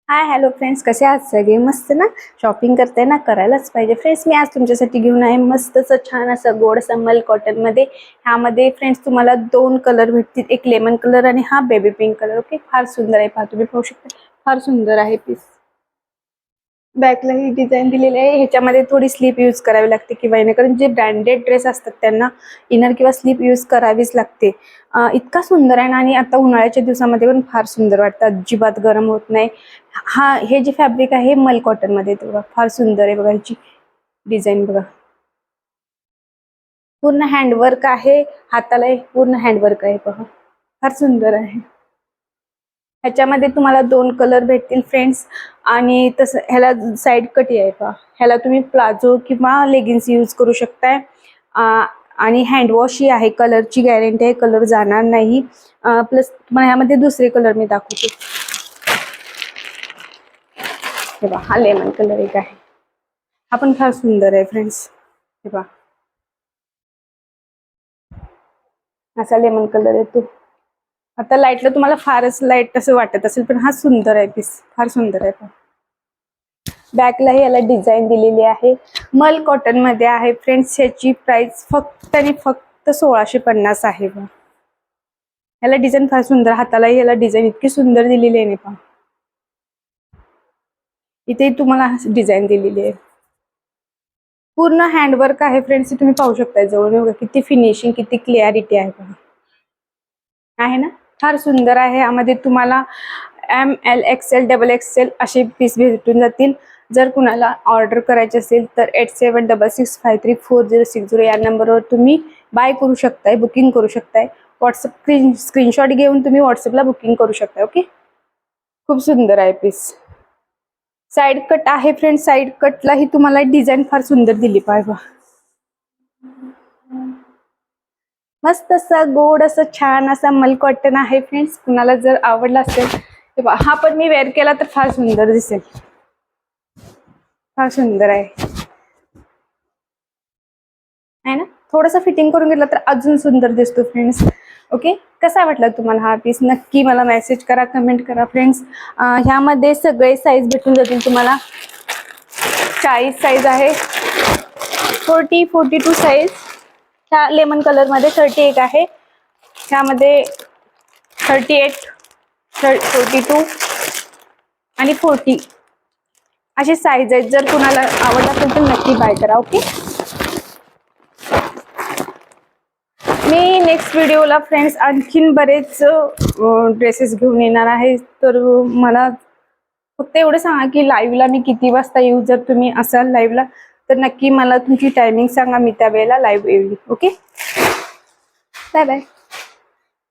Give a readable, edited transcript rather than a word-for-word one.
Hi hello friends, कसे आहात सगळे? मस्त ना? शॉपिंग करताय ना? करायलाच पाहिजे फ्रेंड्स. मी आज तुमच्यासाठी घेऊन आहे मस्तच छान असं गोड मल कॉटन मध्ये. ह्यामध्ये फ्रेंड्स तुम्हाला दोन कलर भेटतील, एक लेमन कलर आणि हा बेबी पिंक कलर. ओके, फार सुंदर आहे, पहा तुम्ही पाहू शकता, फार सुंदर आहे पीस. बॅकला ही डिझाईन दिलेली आहे. ह्याच्यामध्ये थोडी स्लीप यूज करावी लागते किंवा कारण जे ब्रँडेड ड्रेस असतात त्यांना इनर किंवा स्लीप यूज करावीच लागते. इतका सुंदर आहे ना, आणि आता उन्हाळ्याच्या दिवसामध्ये पण फार सुंदर वाटतं, अजिबात गरम होत नाही. हे जे फॅब्रिक आहे मल कॉटन मध्ये, बघा फार सुंदर आहे. बघा ह्याची डिझाईन बघा, पूर्ण हँडवर्क आहे. हाताला पूर्ण हँडवर्क आहे, बघा फार सुंदर आहे. ह्याच्यामध्ये तुम्हाला दोन कलर भेटतील फ्रेंड्स. आणि तसं ह्याला साईड कट आहे पहा. ह्याला तुम्ही प्लाझो किंवा लेगिन्स यूज करू शकताय. आणि हँडवॉश ही आहे, कलरची गॅरंटी आहे, कलर जाणार नाही. प्लस तुम्हाला ह्यामध्ये दुसरे कलर मी दाखवते. हे पहा, हा लेमन कलर एक आहे, हा पण फार सुंदर आहे फ्रेंड्स. हे पहा, असा लेमन कलर येतो. आता लाईटला तुम्हाला फारच लाईट असं वाटत असेल, पण हा सुंदर आहे पीस, फार सुंदर आहे. बॅकलाही याला डिझाईन दिलेली आहे, मल कॉटन मध्ये आहे फ्रेंड्स. ह्याची प्राइस फक्त आणि फक्त 1650 आहे. याला डिझाईन फार सुंदर, हातालाही याला डिझाईन इतकी सुंदर दिलेली आहे पहा. इथे तुम्हाला डिझाईन दिलेली आहे, पूर्ण हँडवर्क आहे फ्रेंड्स. तुम्ही पाहू शकता जवळून, किती फिनिशिंग, किती क्लिअरिटी आहे पहा. आहे ना, फार सुंदर आहे. यामध्ये तुम्हाला ML XL XXL असे पीस भेटून जातील. जर कुणाला ऑर्डर करायचे असेल तर 8766534060 या नंबरवर तुम्ही बाय करू शकताय, बुकिंग करू शकताय. व्हॉट्सअप स्क्रीनशॉट घेऊन तुम्ही व्हॉट्सअपला बुकिंग करू शकताय. ओके, खूप सुंदर आहे पीस. साइड कट आहे फ्रेंड्स, साइड कटला ही तुम्हाला डिझाईन फार सुंदर दिली पाहिजे. मस्त असं गोड असं छान असं मल कॉटन आहे फ्रेंड्स. कुणाला जर आवडला असेल, हा पण मी वेअर केला तर फार सुंदर दिसेल, फार सुंदर आहे ना. थोडंसं फिटिंग करून घेतलं तर अजून सुंदर दिसतो फ्रेंड्स. ओके, कसा वाटला तुम्हाला हा पीस? नक्की मला मेसेज करा, कमेंट करा फ्रेंड्स. ह्यामध्ये सगळे साईज भेटून जातील तुम्हाला. 40 साईज आहे, 40, 42 साईज. ह्या लेमन कलर मध्ये 31 आहे, ह्यामध्ये 38, 42 आणि 40 अशी साईज आहेत. जर कुणाला आवडत असेल तर नक्की बाय करा. ओके, मी नेक्स्ट व्हिडिओला फ्रेंड्स आणखीन बरेच ड्रेसेस घेऊन येणार आहे. तर मला फक्त एवढं सांगा की लाईव्हला मी किती वाजता येऊ. जर तुम्ही असाल लाईव्हला तर नक्की मला तुमची टायमिंग सांगा, मी त्या वेळेला लाईव्ह येईल. Okay, bye bye.